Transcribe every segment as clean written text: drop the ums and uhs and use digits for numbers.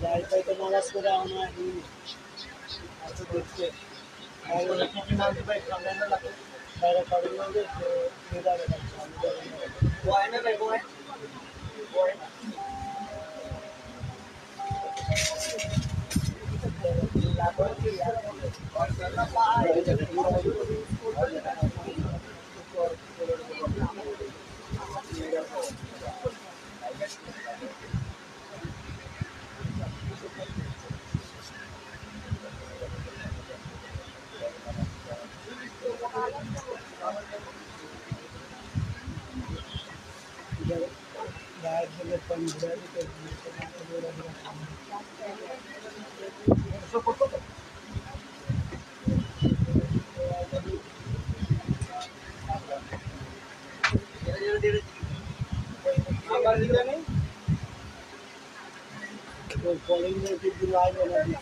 যাই তো নামাজ করে আমার এত দেখছে আর কি মাল ভাই খাবে না লাগে বাইরে কারণ লাগে নিদারে বয় না ভাই বয় বয় লাগো কি गायब पंद्रह कॉलिंग में फिर दिलाई बना दी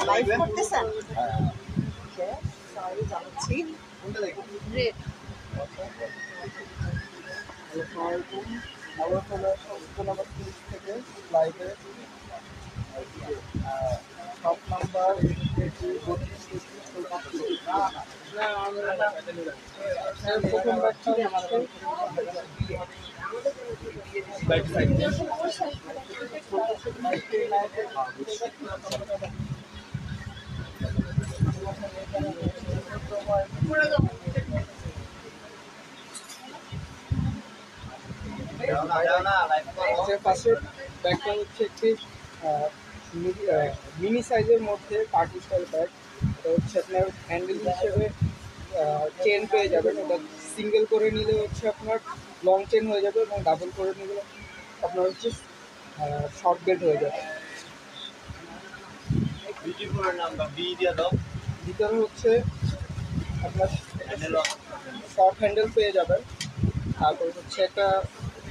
লাইভ করতেছেন সরি জানাচ্ছি রেড থেকে লাইভে সব নাম্বার প্রথম ফার্স্টের ব্যাগটা হচ্ছে একটি মিনি সাইজের মধ্যে পার্টি স্টাইল ব্যাগ। এটা হচ্ছে আপনার হ্যান্ডেল হিসেবে চেন পেয়ে যাবেন। এটা সিঙ্গেল করে নিলে হচ্ছে আপনার লং চেন হয়ে যাবে এবং ডাবল করে নিলে আপনার হচ্ছে শর্ট বেল্ট হয়ে যাবে। ভিতরে হচ্ছে আপনার শর্ট হ্যান্ডেল পেয়ে যাবেন, তারপর হচ্ছে একটা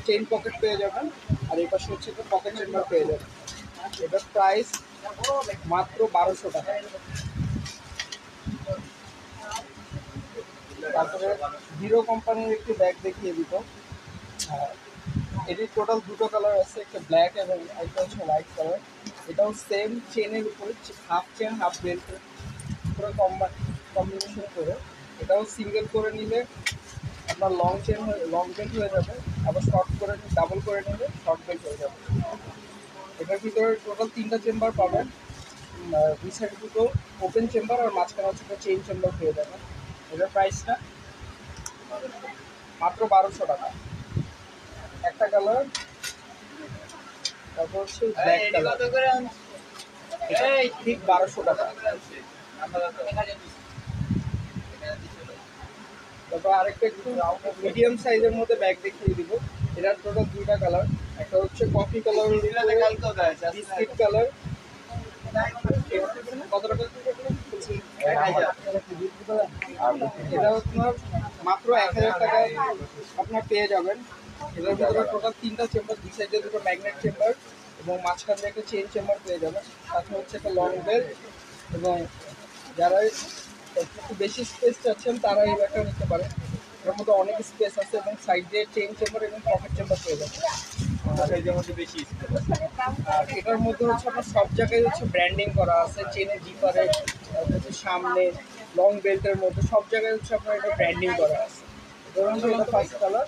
চেইন পকেট পেয়ে যাবেন, আর এই পাশে হচ্ছে একটা পকেট চেম্বার পেয়ে যাবেন। এটার প্রাইস মাত্র 1200 টাকা। তারপরে হিরো কোম্পানির একটি ব্যাগ দেখিয়ে দিব। এটির টোটাল দুটো কালার আছে, একটা ব্ল্যাক এবং একটা হচ্ছে হোয়াইট কালার। এটাও সেম চেনের উপরে হাফ চেন হাফ বেল্ট পুরো কম্বিনেশন করে। এটাও সিঙ্গেল করে নিলে আপনার লং বেল্ট হয়ে যাবে, আবার শর্ট করে ডাবল করে নিলে শর্ট বেল্ট হয়ে যাবে। এটার ভিতরে টোটাল 3টা চেম্বার পাবেন, দুই সাইডে দুটো ওপেন চেম্বার আর মাঝখানে হচ্ছে একটা চেইন চেম্বার পেয়ে যাবেন। এটার প্রাইসটা মাত্র 1200 টাকা। একটা কালার, তারপর হচ্ছে ব্ল্যাক কালার, ঠিক 1200 টাকা। তারপর আরেকটা একটু মিডিয়াম সাইজের মধ্যে ব্যাগ দেখিয়ে দিব। এটার টোটাল 2টা কালার, একটা হচ্ছে কফি কালার, বিস্কিট কালার। কত টাকা? এটা আপনার মাত্র 1000 টাকায় আপনার পেয়ে যাবেন। এটার ভিতরে টোটাল 3টা চেম্বার, দুই সাইডে দুটো ম্যাগনেট চেম্বার এবং মাঝখান দিয়ে একটা চেইন চেম্বার পেয়ে যাবেন। সাথে হচ্ছে একটা লং বেল্ট, এবং যারা একটু বেশি স্পেস চাচ্ছেন তারা এই ব্যাগটা নিতে পারেন। এর মধ্যে অনেক স্পেস আছে এবং সাইড দিয়ে চেইন চেম্বার এবং পকেট চেম্বার পেয়ে যাবেন। আর এটার মধ্যে হচ্ছে আপনার সব জায়গায় হচ্ছে ব্র্যান্ডিং করা আছে, চেনের জিপারে হচ্ছে সামনে লং বেল্টের মধ্যে সব জায়গায় হচ্ছে আপনার এটা ব্র্যান্ডিং করা আছে। ধরুন এটা ফার্স্ট কালার,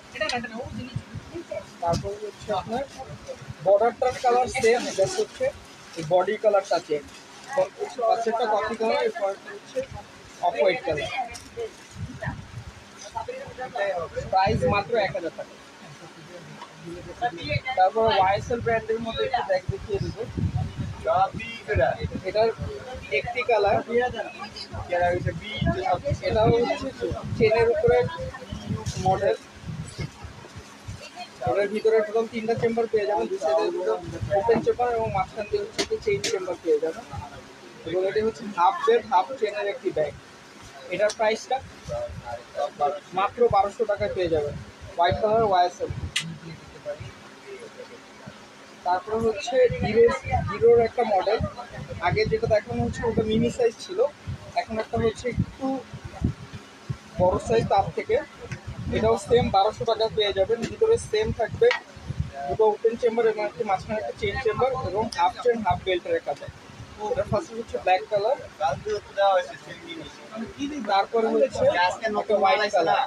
তারপর হচ্ছে আপনার বর্ডারটার কালার সেম, জাস্ট হচ্ছে এই বডি কালারটা চেঞ্জ। পাশেরটা কফি কালার, এরপরটা হচ্ছে অফ হোয়াইট কালার। প্রাইস মাত্র 1000 টাকা। তারপর ওয়াইএসএল ব্র্যান্ডের মধ্যে একটু ব্যাগ দেখিয়ে দেবো। এটার একটি কালার, এটাও হচ্ছে চেনের উপরে মডেল। এটার ভিতরে টোটাল 3টা চেম্বার পেয়ে যাবেন, দুই সাইডে দুটো ওপেন চেম্বার এবং মাঝখান দিয়ে হচ্ছে চেইন চেম্বার পেয়ে যাবেন। এবং এটি হচ্ছে হাফ বেল্ট হাফ চেনের একটি ব্যাগ। এটার প্রাইসটা মাত্র 1200 টাকায় পেয়ে যাবেন, হোয়াইট কালার ওয়াইএসএল। তারপরে হচ্ছে হিরোর একটা মডেল, আগে যেটা দেখানো হচ্ছে ওটা মিনি সাইজ ছিল, এখন একটা হচ্ছে একটু বড় সাইজ তার থেকে। এটাও সেম 1200 টাকা পেয়ে যাবেন, ভিতরে সেম থাকবে দুটো ওপেন চেম্বার এবং একটি মাঝখানে একটা চেইন চেম্বার এবং হাফ চেন হাফ বেল্টের কাছে। এটা ফার্স্ট হচ্ছে ব্ল্যাক কালার, তারপরে হচ্ছে একটা হোয়াইট কালার।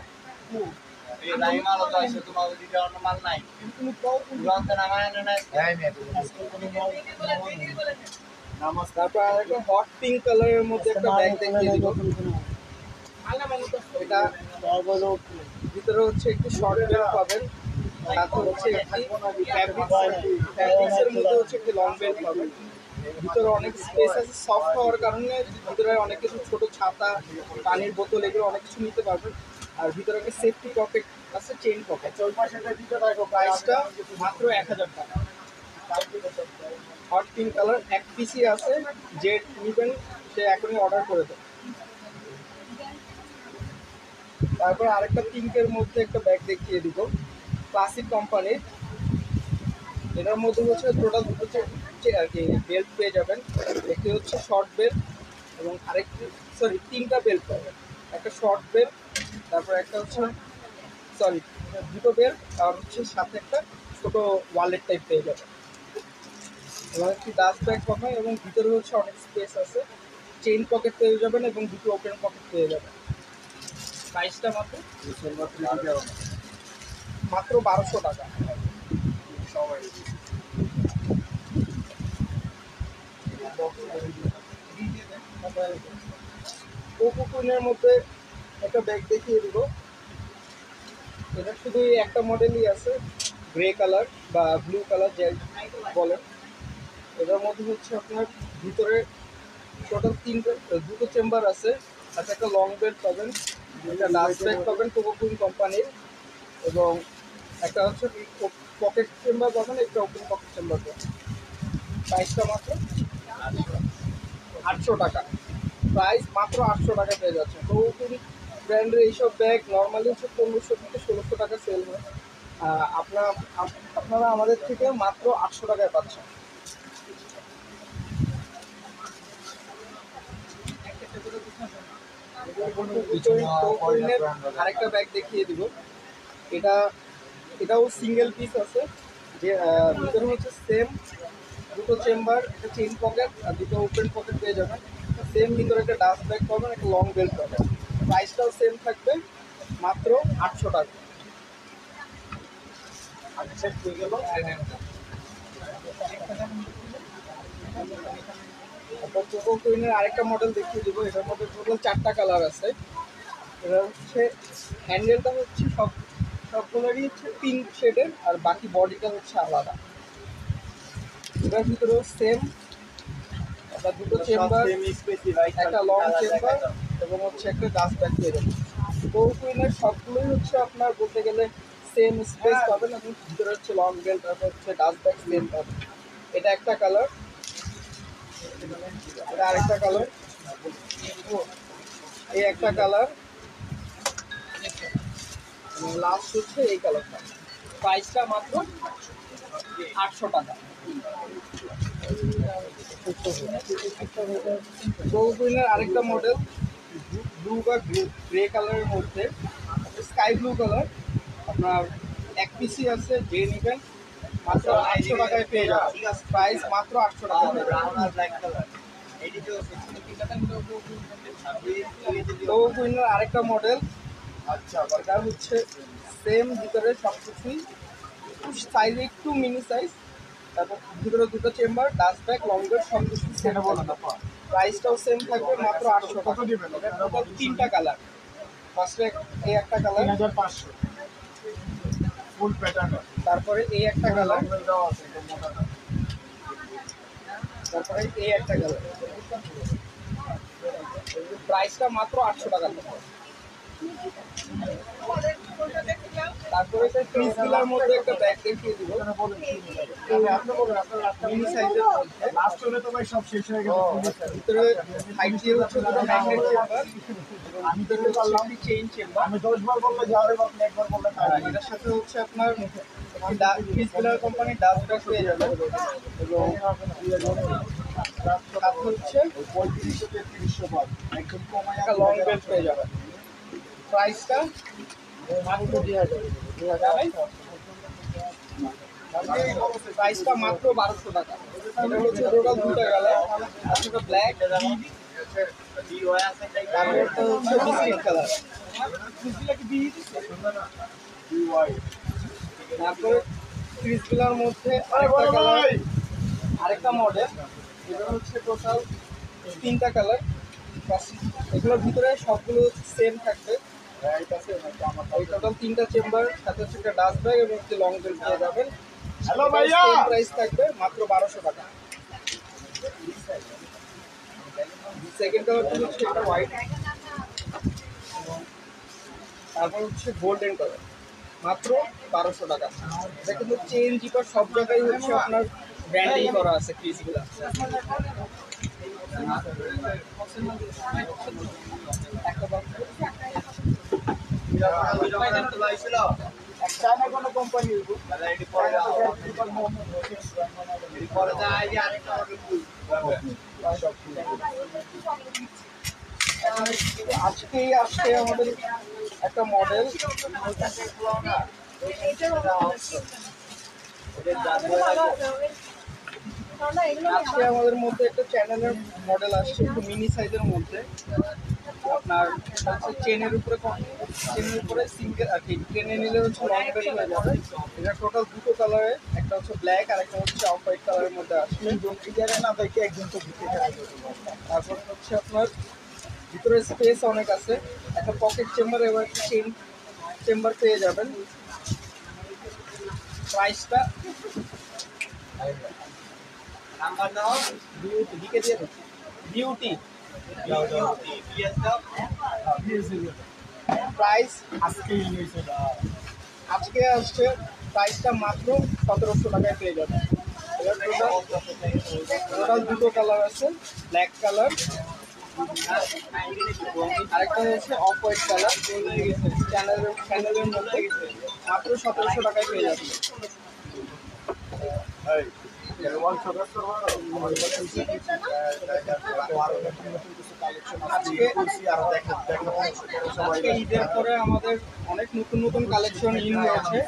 তারপর আর একটা হট পিঙ্ক কালারের মধ্যে একটা ব্যাগ দেখিয়ে দিব। এটা ভিতরে হচ্ছে একটু শর্ট বেল্ট পাবেন, তারপর হচ্ছে একটি ফ্যাব্রিক্সের মধ্যে হচ্ছে একটি লং বেল্ট পাবেন। ভিতরে অনেক স্পেস আছে, সফট হওয়ার কারণে ভিতরে অনেক কিছু ছোট ছাতা, পানির বোতল এগুলো অনেক কিছু নিতে পারবেন। আর ভিতরে একটা সেফটি পকেট আছে, চেইন পকেট। প্রাইসটা মাত্র 1000 টাকা। হট পিঙ্ক কালার এক পিসই আছে, যে নিবেন সে এখনই অর্ডার করে দেন। তারপর আরেকটা পিঙ্কের মধ্যে একটা ব্যাগ দেখিয়ে দিব, ক্লাসিক কোম্পানির। এটার মধ্যে হচ্ছে টোটাল দুটো আর কি বেল্ট পেয়ে যাবেন, একটি হচ্ছে শর্ট বেল্ট এবং আরেকটি তিনটা বেল্ট পাবেন, একটা শর্ট বেল্ট, তারপর একটা হচ্ছে দুটো বেল্ট, আর হচ্ছে সাথে একটা ছোট ওয়ালেট টাইপ পেয়ে যাবেন এবং একটি ডাস্ট ব্যাগ পাবেন এবং ভিতরে হচ্ছে অনেক স্পেস আছে, চেইন পকেট পেয়ে যাবেন এবং দুটো ওপেন পকেট পেয়ে যাবেন। প্রাইসটা মাত্র 1200 টাকা। কোকো কুইনের মধ্যে একটা ব্যাগ দেখিয়ে দিব। এটা শুধু একটা মডেলই আছে, গ্রে কালার বা ব্লু কালার যাই বলেন। এটার মধ্যে হচ্ছে আপনার ভিতরে টোটাল দুটো চেম্বার আছে, আর একটা লং বেল্ট পাবেন, একটা ডাস্ট ব্যাগ পাবেন কোকো কুইন কোম্পানির, এবং একটা হচ্ছে পকেট চেম্বার পাবেন, একটা ওপেন পকেট চেম্বার পাবেন। প্রাইসটা মাত্র 800 টাকা। প্রাইস মাত্র 800 টাকা পেয়ে যাচ্ছে। কোকো কুইন ব্র্যান্ডের এইসব ব্যাগ নর্মালি হচ্ছে 1500 থেকে 1600 টাকা সেল হয়, আপনারা আমাদের থেকে মাত্র 800 টাকায় পাচ্ছেন। আরেকটা ব্যাগ দেখিয়ে দিব, এটাও সিঙ্গেল পিস আছে, যে ভিতরে হচ্ছে সেম দুটো চেম্বার, একটা চেইন পকেট আর দুটো ওপেন পকেট পেয়ে যাবেন। সেম ভিতরে একটা ডাস্ট ব্যাগ পাবেন, একটা লং বেল্ট পাবেন। প্রাইসটাও সেম থাকবে, মাত্র 800 টাকা। তারপর কোকো কুইনের আরেকটা মডেল দেখিয়ে দিব। এটার মধ্যে টোটাল 4টা কালার আছে। এটা হচ্ছে হ্যান্ডেলটা হচ্ছে সবগুলোরই হচ্ছে পিঙ্ক শেডের, আর বাকি বডিটা হচ্ছে আলাদা। এটার ভিতরেও সেম, একটা দুটো চেম্বার, একটা লং চেম্বার এবং হচ্ছে একটা ডাস্ট ব্যাগ পেয়ে যাবেন। কোকো কুইনের সবগুলোই হচ্ছে আপনার বলতে গেলে সেম স্পেস পাবেন এবং ভিতরে হচ্ছে লং বেল্ট, তারপর হচ্ছে ডাস্ট ব্যাগ সেম পাবেন। এটা একটা কালার, এটা আরেকটা কালার, এই একটা কালার এবং লাস্ট হচ্ছে এই কালারটা। প্রাইসটা মাত্র 800 টাকা। কোকো কুইনের আরেকটা মডেল ব্লু বা গ্রে কালারের মধ্যে, স্কাই ব্লু কালার, আপনার এক পিসি আছে, যে নেবেন মাত্র 800 টাকায় পেয়ে যাবেন। প্রাইস মাত্র 800 টাকা। কোকো কুইনের আরেকটা মডেল, এটা হচ্ছে সেম ভিতরে সব কিছুই, সাইজ একটু মিনি সাইজ, তারপর ভিতরে দুটো chamber, dust bag, long belt সব কিছু সেম থাকবে। প্রাইসটাও সেম থাকবে, মাত্র 800 টাকা। টোটাল 3টা কালার। ফার্স্টে এই একটা কালার, 3500 ফুল প্যাটার্ন, তারপরে এই একটা কালার, তারপরে এই একটা কালার। প্রাইসটা মাত্র 800 টাকা। তারপরে ক্রিসপিলার মধ্যে একটা ব্যাগ দেখিয়ে দিব, মিনি সাইজের মধ্যে। লাস্ট হলে তো ভাই সব শেষ হয়ে গেল। ভিতরে হাইট দিয়ে হচ্ছে দুটো ম্যাগনেট চেম্বার এবং আমি তো বললাম চেইন চেম্বার। আমি 10 বার বললে যা হবে, আপনি একবার বললে তাই। এটার সাথে হচ্ছে আপনার ফিসবিলার কোম্পানির ডাস্ট ব্যাগ পেয়ে যাবেন এবং সাথে হচ্ছে 3500 3300 একদম কমায় একটা লং বেল্ট পেয়ে যাবেন। প্রাইসটা মাত্র 2000 প্রাইসটা মাত্র 1200 টাকা। এটা হচ্ছে টোটাল দুটো গেল, একটা ব্ল্যাক, তারপরটা হচ্ছে বিস্কিট কালার, তারপরে ক্রিসবিলার মধ্যে আরেকটা কালার, আরেকটা মডেল। এটা হচ্ছে টোটাল 3টা কালার। এগুলোর ভিতরে সবগুলো সেম থাকবে। এই টোটাল 3টা চেম্বার, সাথে হচ্ছে একটা ডাস্ট ব্যাগ এবং একটি লং বেল্ট পেয়ে যাবেন। হ্যালো ভাইয়া, প্রাইস থাকবে মাত্র 1200 টাকা। সেকেন্ড কালারটা হচ্ছে এটা হোয়াইট, তারপর হচ্ছে গোল্ডেন কালার, মাত্র 1200 টাকা। এটা কিন্তু চেন জিপার সব জায়গায় হচ্ছে আপনার ব্র্যান্ডিং করা আছে ক্রিসগুলো। চায়না কোনো কোম্পানি আজকেই আসছে আমাদের একটা মডেল, আজকে আমাদের মধ্যে একটা চ্যানেলের মডেল আসছে একটু মিনি সাইজের মধ্যে। আপনার হচ্ছে চেনের উপরে সিঙ্গেল আর কি, টেনে নিলে হচ্ছে লং বেল্ট হয়ে যাবে। এটা টোটাল দুটো কালারে, একটা হচ্ছে ব্ল্যাক আর একটা হচ্ছে অফ হোয়াইট কালারের মধ্যে আসবে। না দেখে একজন তো দিতে তারপর হচ্ছে আপনার ভিতরে স্পেস অনেক আছে, একটা পকেট চেম্বার এবং একটা চেন চেম্বার পেয়ে যাবেন। প্রাইসটা বিউটি দিকে দিয়ে বিউটি প্রাইস আজকে আসছে, প্রাইসটা মাত্র 1700 টাকায় পেয়ে যাবে। টোটাল দুটো কালার আছে, ব্ল্যাক কালার আরেকটা হচ্ছে অফ হোয়াইট কালার। চ্যানেলের মধ্যে মাত্র 1700 টাকায় পেয়ে যাবে। আজকে ঈদের পরে আমাদের অনেক নতুন নতুন কালেকশন ইন হয়েছে।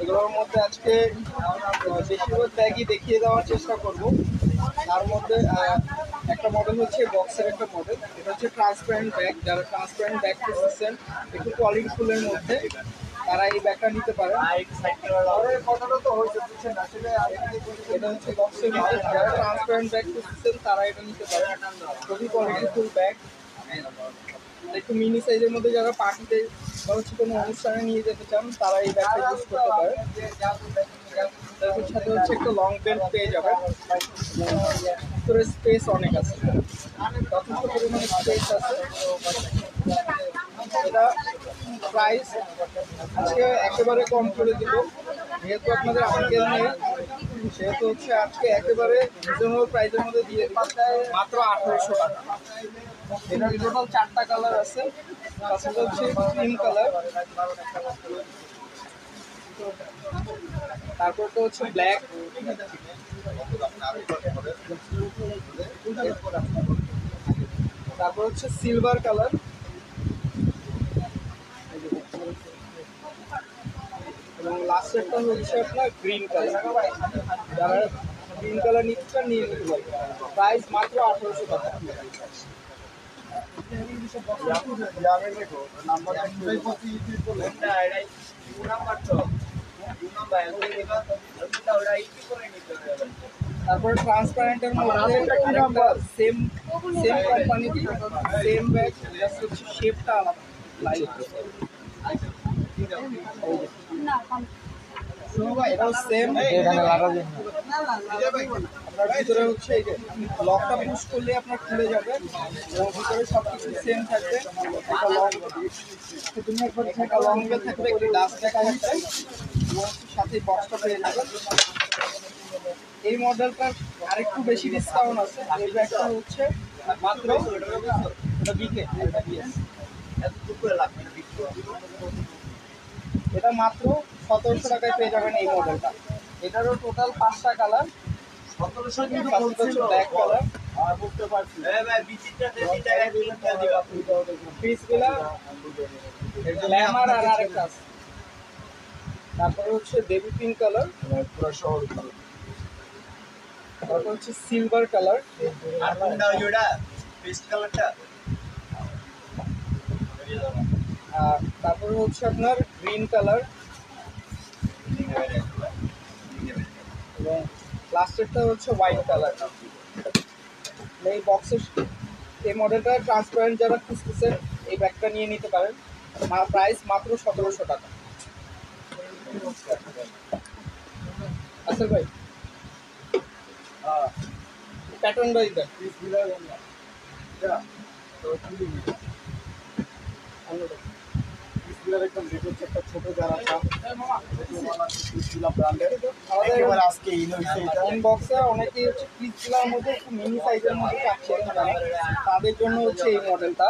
এগুলোর মধ্যে আজকে বেশিরভাগ ব্যাগই দেখিয়ে দেওয়ার চেষ্টা করব। তার মধ্যে একটা মডেল হচ্ছে বক্সের একটা মডেল, এটা হচ্ছে ট্রান্সপারেন্ট ব্যাগ। যারা ট্রান্সপারেন্ট ব্যাগ খুঁজছেন একটু কোয়ালিটি ফুলের মধ্যে, তারা এই ব্যাগটা নিতে পারেন। এটা হচ্ছে বক্সের মধ্যে, যারা ট্রান্সপারেন্ট ব্যাগ খুঁজছেন তারা এটা নিতে পারেন। খুবই কোয়ালিটি ফুল ব্যাগ, একটু মিনি সাইজের মধ্যে যারা পার্টিতে বা হচ্ছে কোনো অনুষ্ঠানে নিয়ে যেতে চান তারা এই ব্যাগটা ইউজ করতে পারেন। তার সাথে হচ্ছে একটা লং বেল্ট পেয়ে যাবেন, ভিতরে স্পেস অনেক আছে, যথেষ্ট পরিমাণে স্পেস আছে। এটা প্রাইস আজকে একেবারে কম করে দিব, যেহেতু আপনাদের আঙ্কেল নেই, সেহেতু হচ্ছে আজকে একেবারে রিজনেবল প্রাইসের মধ্যে দিয়ে দিব, মাত্র 1800 টাকা। এটার টোটাল 4টা কালার আছে, তারপরে হচ্ছে ক্রিম কালার, তারপর তো হচ্ছে ব্ল্যাক, তারপর হচ্ছে সিলভার কালার, এবং লাস্টেরটা হচ্ছে আপনার গ্রিন কালার। যারা গ্রিন কালার নিতে চান নিয়ে নিতে পারবেন। প্রাইস মাত্র 1800 টাকা। তারপরে ট্রান্সপারেন্টের মধ্যে same company same bag, just হচ্ছে শেপটা আলাদা লাইট। এটাও সেম, আপনার ভিতরে হচ্ছে এই যে লকটা পুশ করলে আপনার খুলে যাবে এবং ভিতরে সব কিছু সেম থাকবে। একটা লং একটা লং বেল থাকবে, একটি ডাস্ট ব্যাগ থাকবে এবং সাথে বক্সটা পেয়ে যাবে। এই মডেলটার আরেকটু বেশি ডিসকাউন্ট আছে। এই ব্যাগটা হচ্ছে মাত্র এটা বিকে, এটা বিএস এটা মাত্র 1700 টাকায় পেয়ে যাবেন এই মডেলটা। এটারও টোটাল 5টা কালার। 1700 কিন্তু ফার্স্ট হচ্ছে বলছিল ব্ল্যাক কালার, আর বুঝতে পারছি পিসগুলা গ্ল্যামার আর আরেকটা আছে। তারপরে হচ্ছে বেবি পিঙ্ক কালার, পুরো শহর তারপর হচ্ছে সিলভার কালার, আর কোনটা ওইটা পেস্ট কালারটা আর তারপরে হচ্ছে আপনার গ্রিন কালার, এবং লাস্টেরটা হচ্ছে হোয়াইট কালার। এই বক্সের এই মডেলটা ট্রান্সপারেন্ট যারা খুঁজতেছেন এই ব্যাগটা নিয়ে নিতে পারেন। প্রাইস মাত্র 1700 টাকা। আসল ভাই প্যাটার্ন ভাই দেন। একদম একটা ছোট যারা ব্র্যান্ডের একেবারে আজকে ইনবক্সে অনেকেই হচ্ছে পিসগুলোর মধ্যে একটু মিনি সাইজের মধ্যে চাচ্ছেন যারা, তাদের জন্য হচ্ছে এই মডেলটা।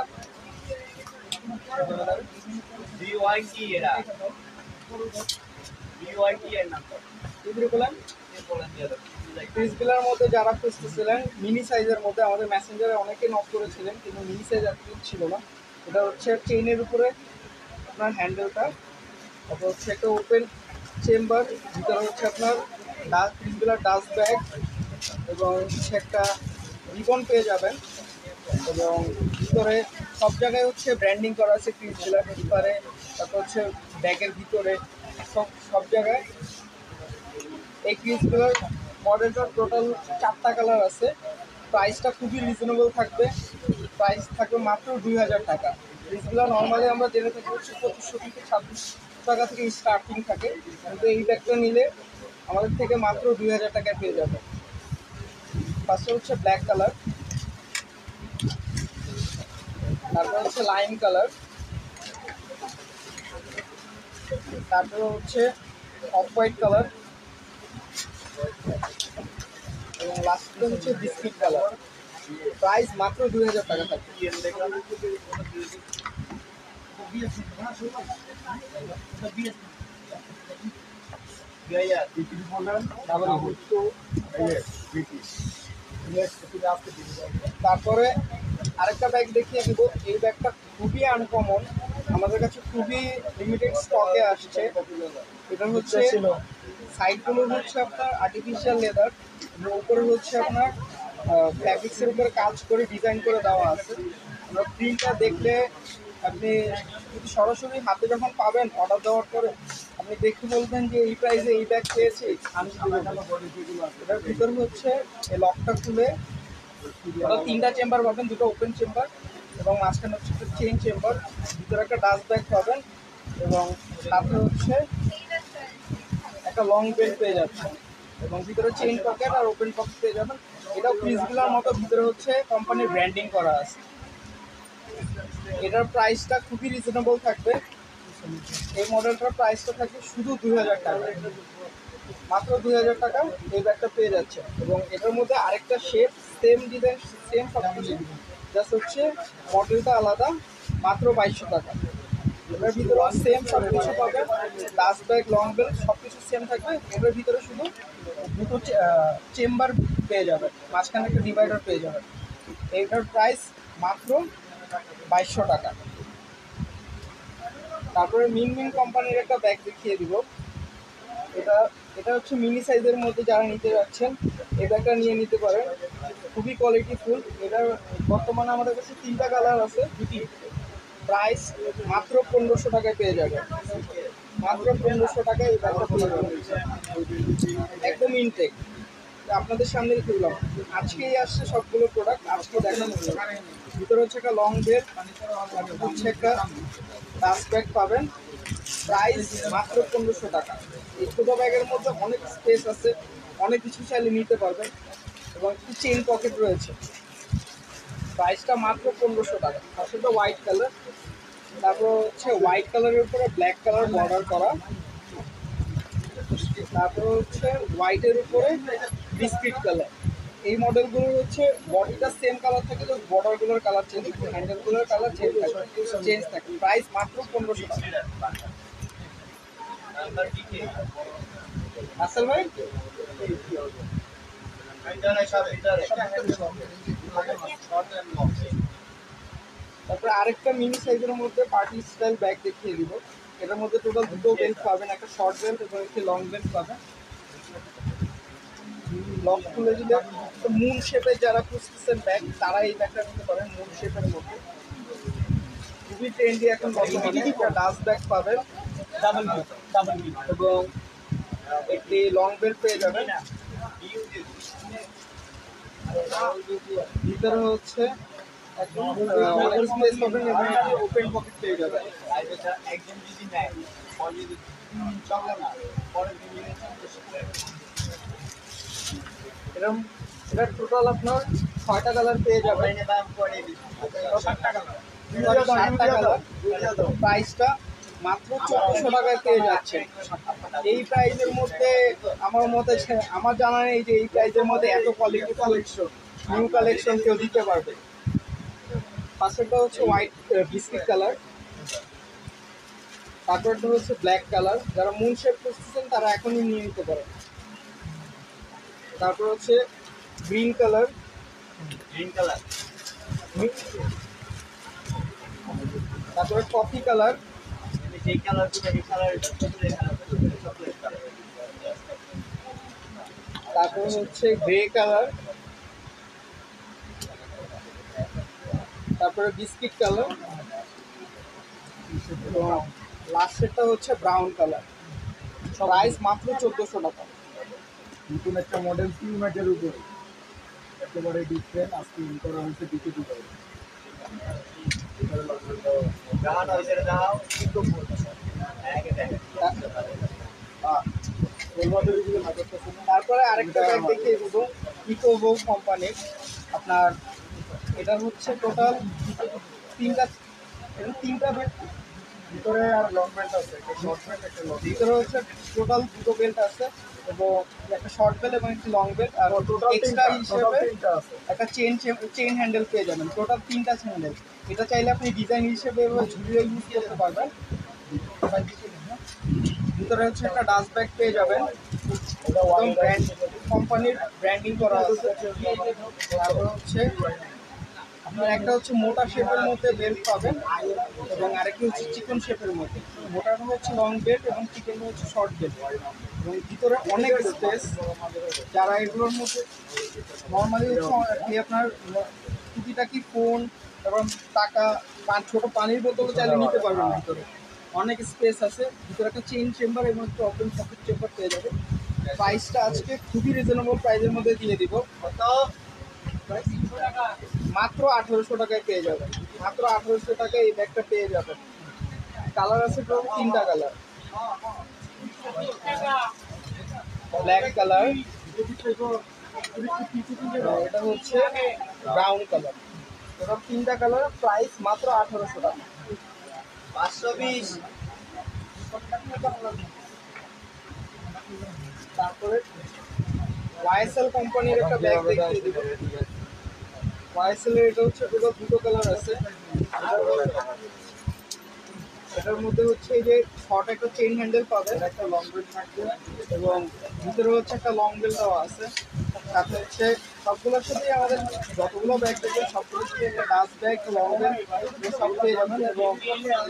পিসগুলোর মধ্যে যারা খুঁজতেছিলেন মিনি সাইজের মধ্যে, আমাদের মেসেঞ্জারে অনেকে নক করেছিলেন কিন্তু মিনি সাইজ এতদিন ছিল না। এটা হচ্ছে চেইনের উপরে আপনার হ্যান্ডেলটা, তারপর হচ্ছে একটা ওপেন চেম্বার, ভিতরে হচ্ছে আপনার পিসগুলার ডাস্ট ব্যাগ এবং হচ্ছে একটা রিবন পেয়ে যাবেন, এবং ভিতরে সব জায়গায় হচ্ছে ব্র্যান্ডিং করা আছে পিসগুলার ভিতরে, তারপর হচ্ছে ব্যাগের ভিতরে সব জায়গায়। এই পিসগুলোর মডেলটার টোটাল 4টা কালার আছে। প্রাইসটা খুবই রিজনেবল থাকবে, প্রাইস থাকবে মাত্র 2000 টাকা। পিসগুলো নর্মালি আমরা জেনে থাকি হচ্ছে 2500 থেকে 2600 টাকা থেকে স্টার্টিং থাকে, কিন্তু এই ব্যাগটা নিলে আমাদের থেকে মাত্র 2000 টাকায় পেয়ে যাবে। ফার্স্টে হচ্ছে ব্ল্যাক কালার, তারপর হচ্ছে লাইম কালার, তারপর হচ্ছে অফ হোয়াইট কালার, এবং লাস্টে হচ্ছে বিস্কিট কালার। প্রাইস মাত্র 2000 টাকা থাকবে। তারপরে আরেকটা ব্যাগ দেখিয়ে দিব। এই ব্যাগটা খুবই আনকমন, আমাদের কাছে খুবই লিমিটেড স্টকে আসছে। এটা হচ্ছে সাইডগুলো হচ্ছে আপনার আর্টিফিশিয়াল লেদার, উপরে হচ্ছে আপনার ফ্যাব্রিক্সের উপরে কাজ করে ডিজাইন করে দেওয়া আছে। আমরা প্রিন্টটা দেখলে আপনি যদি সরাসরি হাতে যখন পাবেন অর্ডার দেওয়ার পরে আপনি দেখে বলবেন যে এই প্রাইসে এই ব্যাগ পেয়েছি। এটার ভিতরে হচ্ছে এই লকটা খুলে ওটা 3টা চেম্বার পাবেন, 2টো ওপেন চেম্বার এবং মাঝখানে হচ্ছে একটা চেইন চেম্বার, ভিতরে একটা ডাস্ট ব্যাগ পাবেন এবং সাথে হচ্ছে একটা লং বেল্ট পেয়ে যাচ্ছে এবং ভিতরে চেইন পকেট আর ওপেন পকেট পেয়ে যাবেন। এটাও পিসগুলোর মতো ভিতরে হচ্ছে কোম্পানির ব্র্যান্ডিং করা আছে। এটার প্রাইসটা খুবই রিজনেবল থাকবে। এই মডেলটার প্রাইসটা থাকবে শুধু 2000 টাকা, মাত্র 2000 টাকা এই ব্যাগটা পেয়ে যাচ্ছে। এবং এটার মধ্যে আরেকটা শেপ, সেম ডিজাইন, সেম সব কিছু, জাস্ট হচ্ছে মডেলটা আলাদা, মাত্র 2200 টাকা। এটার ভিতরে সেম সব কিছু পাবেন, ডাস্ট ব্যাগ, লং বেল্ট সব কিছু সেম থাকবে। এটার ভিতরে শুধু 2টো চেম্বার পেয়ে যাবেন, মাঝখানে একটা ডিভাইডার পেয়ে যাবেন। এইটার প্রাইস মাত্র 2200 টাকা। তারপরে মিন কোম্পানির একটা ব্যাগ দেখিয়ে দিব। এটা এটা হচ্ছে মিনি সাইজের মধ্যে যারা নিতে যাচ্ছেন এই ব্যাগটা নিয়ে নিতে পারেন, খুবই কোয়ালিটিফুল। এটার বর্তমানে আমাদের কাছে 3টা কালার আছে, প্রাইস মাত্র 1500 টাকায় পেয়ে যাবে। মাত্র 1500 টাকায় এই ব্যাগটা পেয়ে যাবে, একদম ইনটেক। আপনাদের সামনে তুললাম, আজকেই আসছে সবগুলো প্রোডাক্ট, আজকে দেখানো হলো। ভিতরে হচ্ছে একটা লং বেল্ট, হচ্ছে একটা ডাস্ট ব্যাগ পাবেন, প্রাইস মাত্র 1500 টাকা। এই ছোটো ব্যাগের মধ্যে অনেক স্পেস আছে, অনেক কিছু চাইলে নিতে পারবেন এবং একটু চেইন পকেট রয়েছে। প্রাইসটা মাত্র 1500 টাকা। আর সেটা হোয়াইট কালার, তারপর হচ্ছে হোয়াইট কালারের উপরে ব্ল্যাক কালার বর্ডার করা, তারপর হচ্ছে হোয়াইটের উপরে বিস্কিট কালার, এই মডেলগুলো হচ্ছে বডিটা সেম কালার থাকে, তো বর্ডারগুলোর কালার চেঞ্জ থাকে, হ্যান্ডেলগুলোর কালার চেঞ্জ থাকে। প্রাইস মাত্র 1500 টাকা। আসল ভাই তারপরে আরেকটা মিনি সাইজের মধ্যে পার্টি স্টাইল ব্যাগ দেখিয়ে দিব। এটার মধ্যে টোটাল দুটো বেল্ট পাবেন, একটা শর্ট বেল্ট এবং একটি লং বেল্ট পাবেন। লক খুলে দিলে মুন শেপের যারা খুঁজতেছেন ব্যাগ, তারা এই ব্যাগটা নিতে পারেন। মুন শেপের মধ্যে খুবই ট্রেন্ডি এখন বর্তমানে। একটা ডাস্ট ব্যাগ পাবেন এবং একটি লং বেল্ট পেয়ে যাবেন। ভিতরে হচ্ছে একদম অনেক স্পেস পাবেন এবং একটি ওপেন পকেট পেয়ে যাবেন। একজন যদি নেয় চলে না পরে এরকম এটা টোটাল আপনার 6টা কালার পেয়ে যাবেন। প্রাইসটা মাত্র 1400 টাকায় পেয়ে যাচ্ছে। এই প্রাইসের মধ্যে আমার মতে আমার জানা নেই যে এই প্রাইসের মধ্যে এত কোয়ালিটি কালেকশন, নিউ কালেকশন কেউ দিতে পারবে। পাশেরটা হচ্ছে হোয়াইট বিস্কিট কালার, তারপরটা হচ্ছে ব্ল্যাক কালার। যারা মুন শেপ করতেছেন তারা এখনই নিয়ে নিতে পারেন। তারপর হচ্ছে গ্রিন কালার, তারপরে কফি কালার, তারপর হচ্ছে গ্রে কালার, তারপরে বিস্কিট কালার, লাস্টেরটা হচ্ছে ব্রাউন কালার। প্রাইস মাত্র 1400 টাকা। নতুন একটা মডেল কিউ ম্যাটের উপরে একেবারে ডিফারেন্ট আজকে ইন করা হয়েছে দিকে দিকে তারপরে আরেকটা ব্যাগ দেখিয়ে দেবো, ইকোভো কোম্পানির। আপনার এটা হচ্ছে টোটাল তিনটা ব্যাগ। ভিতরে আর লং বেল্ট আছে, একটা শর্ট বেল্ট একটা লং ভিতরে হচ্ছে টোটাল দুটো বেল্ট আছে এবং একটা শর্ট বেল্ট এবং একটি লং বেল্ট, আর এক্সট্রা হিসেবে আছে। একটা চেন হ্যান্ডেল পেয়ে যাবেন। টোটাল 3টা হ্যান্ডেল। এটা চাইলে আপনি ডিজাইন হিসেবে ঝুলিয়ে ইউজ করতে পারবেন। ভিতরে হচ্ছে একটা ডাস্ট ব্যাগ পেয়ে যাবেন, একদম ব্র্যান্ড কোম্পানির ব্র্যান্ডিং করা আছে। তারপর হচ্ছে আপনার একটা হচ্ছে মোটা শেপের মধ্যে বেল্ট পাবেন এবং আরেকটি হচ্ছে চিকন শেপের মধ্যে। মোটাটা হচ্ছে লং বেল্ট এবং চিকন হচ্ছে শর্ট বেল্ট। এবং ভিতরে অনেক স্পেস। যারা এগুলোর মধ্যে নর্মালি হচ্ছে আপনার টুকিটাকি ফোন এবং টাকা ছোট পানির বোতল চাইলে নিতে পারবেন। ভিতরে অনেক স্পেস আছে। ভিতরে একটা চেইন চেম্বার এবং একটা ওপেন পকেট চেম্বার পেয়ে যাবে। প্রাইসটা আজকে খুবই রিজনেবল প্রাইসের মধ্যে দিয়ে দিব। মাত্র 1800 টাকায় পেয়ে যাবেন। মাত্র 1800 টাকায় এই ব্যাগটা পেয়ে যাবেন। কালার আছে টোটাল 3টা কালার। ব্ল্যাক কালার, এটা হচ্ছে ব্রাউন কালার। টোটাল 3টা কালার। প্রাইস মাত্র 1800 টাকা। 520। তারপরে ওয়াইএসএল কোম্পানির একটা ব্যাগ দেখিয়ে দিব। ওয়াইএসএল এর এটা হচ্ছে টোটাল দুটো কালার আছে। এটার মধ্যে হচ্ছে এই যে শর্ট একটা চেইন হ্যান্ডেল পাবেন, একটা লং বেল্ট থাকবে এবং ভিতরে হচ্ছে একটা লং বেল্ট দেওয়া আছে। সাথে হচ্ছে সবগুলোর সাথেই আমাদের যতগুলো ব্যাগ দেখবেন সবগুলোর সাথে একটা ডাস্ট ব্যাগ, লং বেল্ট সব পেয়ে যাবেন এবং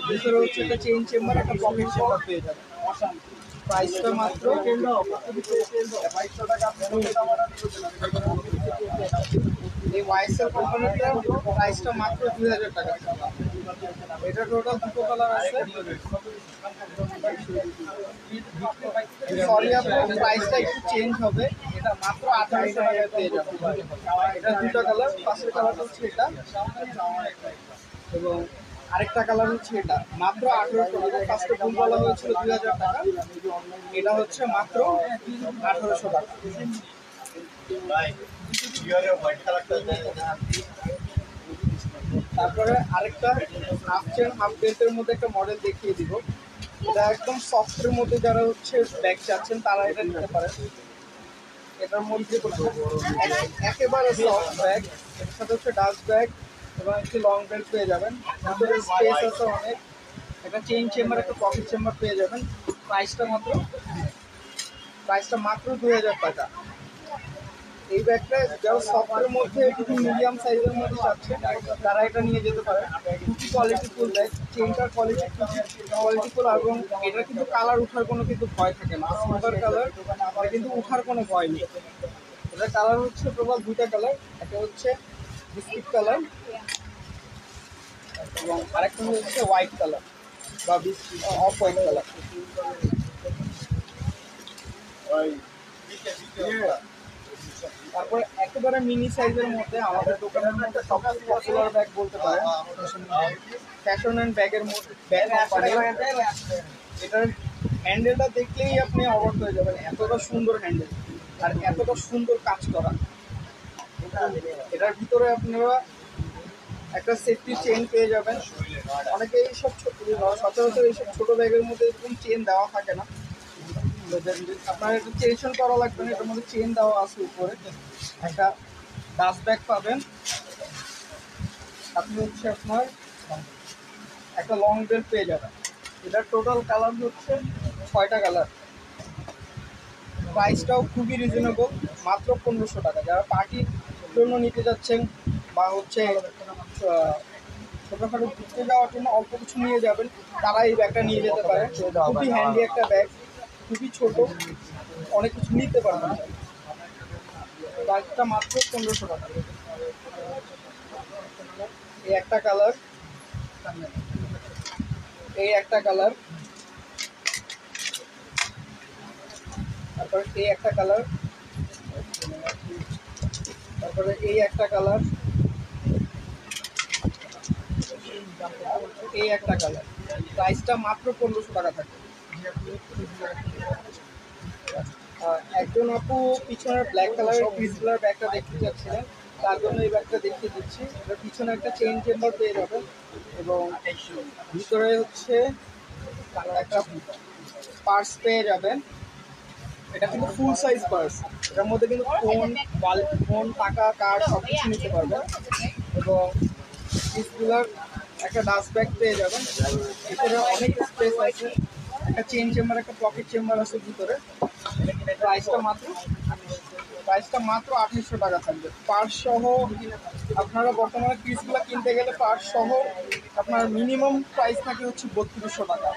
ভিতরে হচ্ছে একটা চেইন চেম্বার, একটা পকেট চেম্বার পেয়ে যাবেন। প্রাইসটা মাত্র 2200 টাকা। এই ওয়াইএসএল কোম্পানিটার প্রাইসটা মাত্র 2000 টাকা। এটা টোটাল দুটো কালার আছে। সরি আপনার প্রাইসটা একটু চেঞ্জ হবে। এটা মাত্র 1800 টাকায় পেয়ে যাবেন। এটা দুটো কালার। পাশের কালারটা হচ্ছে এটা এবং আরেকটা কালার হচ্ছে এটা। মাত্র 1800 টাকা। ফার্স্টে ভুল বলা হয়েছিল 2000 টাকা। এটা হচ্ছে মাত্র 1800 টাকা। তারপরে আরেকটা হাফ চেন হাফ বেল্টের মধ্যে একটা মডেল দেখিয়ে দিব। এটা একদম সফটের মধ্যে যারা হচ্ছে ব্যাগ চাচ্ছেন তারা এটা নিতে পারেন। এটার মধ্যে একেবারে সফট ব্যাগ, এটার সাথে হচ্ছে ডাস্ট ব্যাগ এবং একটি লং বেল্ট পেয়ে যাবেন। ভিতরে স্পেস আছে অনেক, একটা চেইন চেম্বার, একটা পকেট চেম্বার পেয়ে যাবেন। প্রাইসটা মাত্র 2000 টাকা। এই ব্যাগটা যারা সফটের মধ্যে একটু মিডিয়াম সাইজের মধ্যে চাচ্ছে তারা এটা নিয়ে যেতে পারে। খুবই কোয়ালিটিফুল ব্যাগ, চেনটার কোয়ালিটিফুল এবং এটা কিন্তু কালার উঠার কোনো কিন্তু ভয় থাকে না। সিলভার কালার, এটা কিন্তু উঠার কোনো ভয় নেই। এটার কালার হচ্ছে টোটাল দুইটা কালার, একটা হচ্ছে বিস্কিট কালার এবং আরেকটা হচ্ছে হোয়াইট কালার বা অফ হোয়াইট কালার। তারপরে একেবারে মিনি সাইজের মধ্যে আমাদের দোকানের মধ্যে সবচেয়ে পপুলার ব্যাগ বলতে পারেন ফ্যাশন অ্যান্ড ব্যাগের মধ্যে ব্যাগ কোম্পানি। এটার হ্যান্ডেলটা দেখলেই আপনি অবাক হয়ে যাবেন, এতটা সুন্দর হ্যান্ডেল আর এতটা সুন্দর কাজ করা। এটার ভিতরে আপনারা একটা সেফটি চেন পেয়ে যাবেন। অনেকে এইসব সচরাচর এইসব ছোটো ব্যাগের মধ্যে এরকম চেন দেওয়া থাকে না, আপনার একটু টেনশন করা লাগবে না। এটার মধ্যে চেন দেওয়া আছে উপরে। একটা ডাস্ট ব্যাগ পাবেন, আপনি হচ্ছে আপনার একটা লং বেল্ট পেয়ে যাবেন। এটার টোটাল কালার হচ্ছে 6টা কালার। প্রাইসটাও খুবই রিজনেবল, মাত্র 1500 টাকা। যারা পার্টির জন্য নিতে যাচ্ছেন বা হচ্ছে ছোটোখাটো ঘুরতে যাওয়ার জন্য অল্প কিছু নিয়ে যাবেন, তারা এই ব্যাগটা নিয়ে যেতে পারে। খুবই হ্যান্ডি একটা ব্যাগ, খুবই ছোট, অনেক কিছু নিতে পারবেন। ব্যাগটা মাত্র 1500 টাকা। এই একটা কালার, এই একটা কালার, তারপরে এই একটা কালার, তারপরে এই একটা কালার, এই একটা কালার। প্রাইসটা মাত্র 1500 টাকা থাকে। একজন আপু পিছনের ব্ল্যাক কালারের ক্রিসলার ব্যাগটা দেখতে চাচ্ছিলেন, তার জন্য এই ব্যাগটা দেখিয়ে দিচ্ছি। এটার পিছনে একটা চেইন চেম্বার পেয়ে যাবেন এবং ভিতরে হচ্ছে একটা পার্স পেয়ে যাবেন। এটা কিন্তু ফুল সাইজ পার্স, এটার মধ্যে কিন্তু ফোন টাকা কার্ড সব কিছু নিতে পারবেন এবং ক্রিসলার একটা ডাস্ট ব্যাগ পেয়ে যাবেন। ভিতরে অনেক স্পেস আছে, একটা চেইন চেম্বার, একটা পকেট চেম্বার আছে ভিতরে। প্রাইসটা মাত্র 2800 টাকা থাকবে। পার্স সহ আপনারা বর্তমানে পিসগুলো কিনতে গেলে পার্স সহ আপনার মিনিমাম প্রাইস থাকে হচ্ছে 3200 টাকা।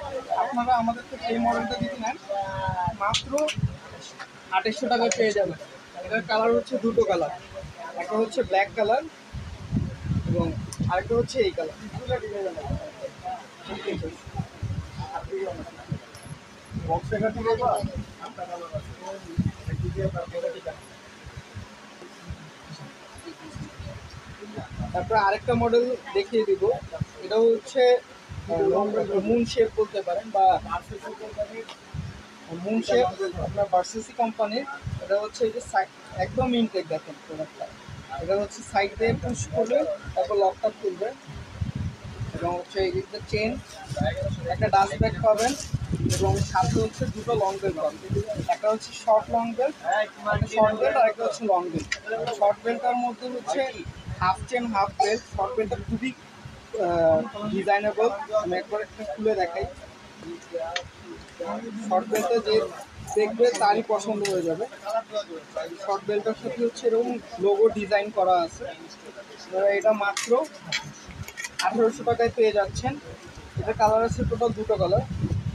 আপনারা আমাদের থেকে এই মডেলটা যদি নেন মাত্র 2800 টাকায় পেয়ে যাবেন। এটার কালার হচ্ছে দুটো কালার, একটা হচ্ছে ব্ল্যাক কালার এবং আরেকটা হচ্ছে এই কালার। তারপরে আরেকটা মডেল দেখিয়ে দিব, এটা হচ্ছে মুন শেপ বলতে পারেন বা মুন শেপ, আপনার ভার্সেসি কোম্পানির। এটা হচ্ছে এই যে একদম ইনটেক দেখেন প্রোডাক্টটা। এটা হচ্ছে সাইড দিয়ে পুশ করবে, তারপর লকটা খুলবে এবং হচ্ছে এই যে চেন, একটা ডাস্ট ব্যাগ পাবেন এবং সাথে হচ্ছে দুটো লং বেল্ট পাবেন। একটা হচ্ছে short long belt, short belt আর একটা হচ্ছে লং বেল্ট। শর্ট বেল্টটার মধ্যে হচ্ছে half chain half belt. Short বেল্টটা খুবই ডিজাইনেবল, আমি একবার একটা খুলে দেখাই। শর্ট বেল্টটা যে দেখবে তারই পছন্দ হয়ে যাবে। শর্ট বেল্টের সাথে হচ্ছে এরকম লোগো ডিজাইন করা আছে। এটা মাত্র 1800 টাকায় পেয়ে যাচ্ছেন। এটা কালার আছে টোটাল দুটো কালার,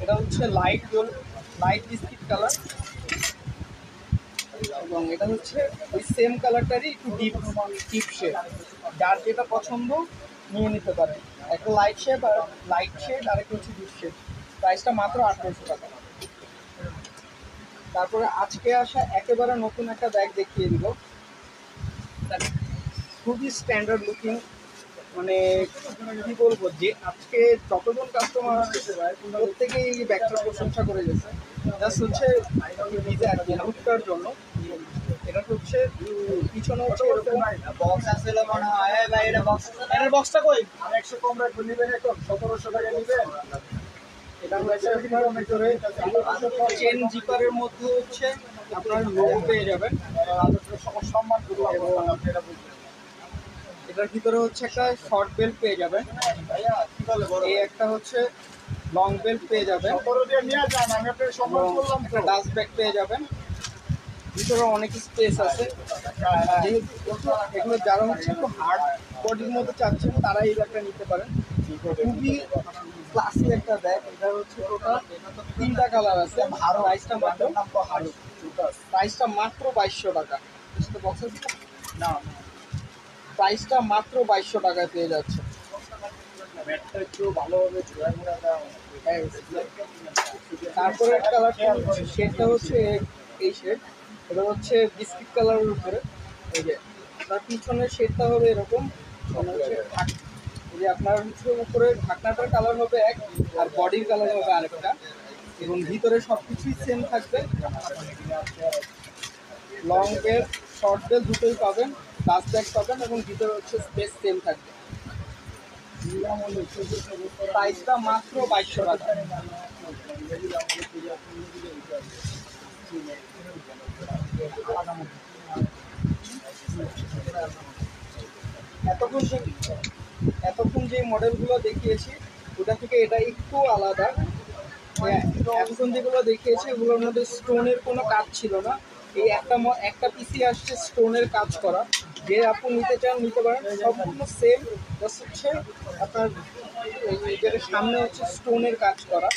এটা হচ্ছে লাইট বিস্কিট কালার এবং এটা হচ্ছে ওই সেম কালারটারই একটু ডিপ শেড। যার যেটা পছন্দ নিয়ে নিতে পারে, একটা লাইট শেড আর একটা হচ্ছে ডিপ শেড। প্রাইসটা মাত্র 1800 টাকা। তারপরে আজকে আসা একেবারে নতুন একটা ব্যাগ দেখিয়ে দিব, খুবই স্ট্যান্ডার্ড লুকিং। মানে কি বলবো, যে আজকে যতজন কাস্টমার আসতেছে প্রত্যেকেই এই ব্যাগটার প্রশংসা করে গেছে। জাস্ট হচ্ছে লুকটার জন্য। এটা হচ্ছে পিছনে হচ্ছে বক্স আসলে মনে হয় এটার বক্সটা কই 100 কম রাখবেন, নিবেন এখন 1700 টাকা নিবেন। এটা হচ্ছে ভিতরে চেন জিপারের মধ্যে হচ্ছে আপনার লোগো পেয়ে যাবেন। সম্মান করবো এবং এটার ভিতরে হচ্ছে একটা শর্ট বেল্ট পেয়ে যাবেন, ভাইয়া কি বলে বড় এই একটা হচ্ছে লং বেল্ট পেয়ে যাবেন, বড় দিয়ে নিয়ে যান, আমি আপনাকে সম্মান এবং করলাম তো। একটা ডাস্ট ব্যাগ পেয়ে যাবেন। ভিতরে অনেক স্পেস আছে, যেহেতু এগুলো যারা হচ্ছে একটু হার্ড বডির মধ্যে চাচ্ছেন তারা এই ব্যাগটা নিতে পারেন। খুবই ক্লাসি একটা ব্যাগ। এটা হচ্ছে টোটাল 3টা কালার আছে। প্রাইসটা মাত্র 2200 টাকা। না প্রাইসটা মাত্র 2200 টাকায় পেয়ে যাচ্ছে। ব্যাটটা একটু ভালোভাবে ঘোরা ঘোরা দাও। তারপরে কালারটা হচ্ছে শেডটা হচ্ছে এই শেড, এটা হচ্ছে বিস্কিট কালারের উপরে। এই যে তার পিছনের শেডটা হবে এরকম, মানে হচ্ছে এই যে আপনার হচ্ছে উপরে ঢাকনাটার কালার হবে এক, আর বডির কালার হবে আরেকটা, এবং ভিতরে সব কিছুই সেম থাকবে। লং বেল শর্ট বেল দুটোই পাবেন, ডাস্ট ব্যাগ পাবেন, এবং ভিতরে হচ্ছে স্পেস সেম থাকবে। প্রাইসটা মাত্র 2200 টাকা। এতক্ষণ যে মডেলগুলো দেখিয়েছি ওটা থেকে এটা একটু আলাদা। এতক্ষণ যেগুলো দেখিয়েছি এগুলোর মধ্যে স্টোনের কোনো কাজ ছিল না। এই একটা পিসি আসছে স্টোনের কাজ করা, যে আপনি নিতে চান নিতে পারেন, সম্পূর্ণ সেম। জাস্ট হচ্ছে আপনার যেটা সামনে হচ্ছে স্টোনের কাজ করা।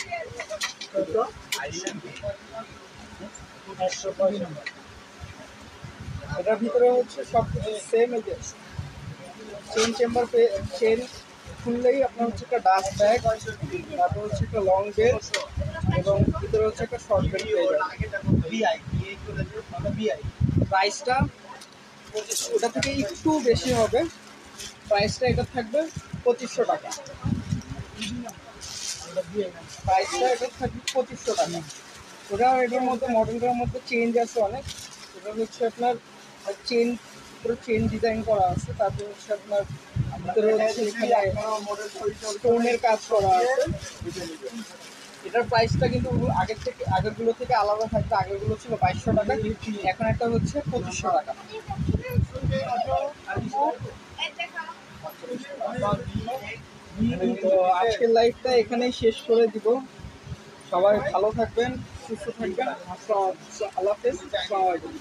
এটার ভিতরে হচ্ছে সব কিছু সেম। এই যে চেন চেম্বার চেন খুললেই আপনার হচ্ছে একটা ডাস্ট ব্যাগ, তারপর হচ্ছে একটা লং বেল, এবং ভিতরে হচ্ছে একটা শর্ট বেল পেয়ে যাবেন। প্রাইসটা ওটা থেকে একটু বেশি হবে। প্রাইসটা এটা থাকবে 2500 টাকা। প্রাইসটা এটা থাকবে 2500 টাকা। ওটা এটার মধ্যে মডেলটার মধ্যে চেঞ্জ আছে অনেক। এটা হচ্ছে আপনার চেন, পুরো চেন ডিজাইন করা আছে। তারপর হচ্ছে আপনার ভিতরে হচ্ছে এখানে স্টোনের কাজ করা আছে। এটার প্রাইসটা কিন্তু আগেরগুলো থেকে আলাদা থাকবে। আগেরগুলো ছিল 2200 টাকা, এখন একটা হচ্ছে 2500 টাকা। তো আজকের লাইভটা এখানেই শেষ করে দিব। সবাই ভালো থাকবেন, সুস্থ থাকবেন। আল্লাহ হাফেজ, আসসালামু আলাইকুম।